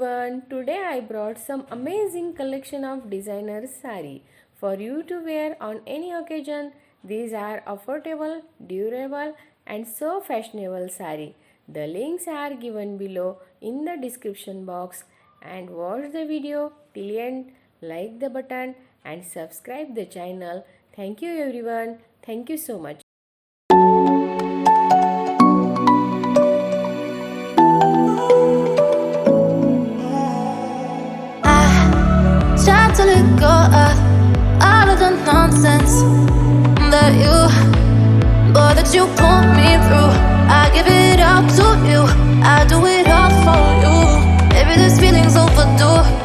everyone. Today I brought some amazing collection of designer saree for you to wear on any occasion. These are affordable, durable and so fashionable saree. The links are given below in the description box and watch the video till end, like the button and subscribe the channel. Thank you everyone. Thank you so much. Try to let go of all of the nonsense that you put me through. I give it all to you, I do it all for you. Maybe this feeling's overdue.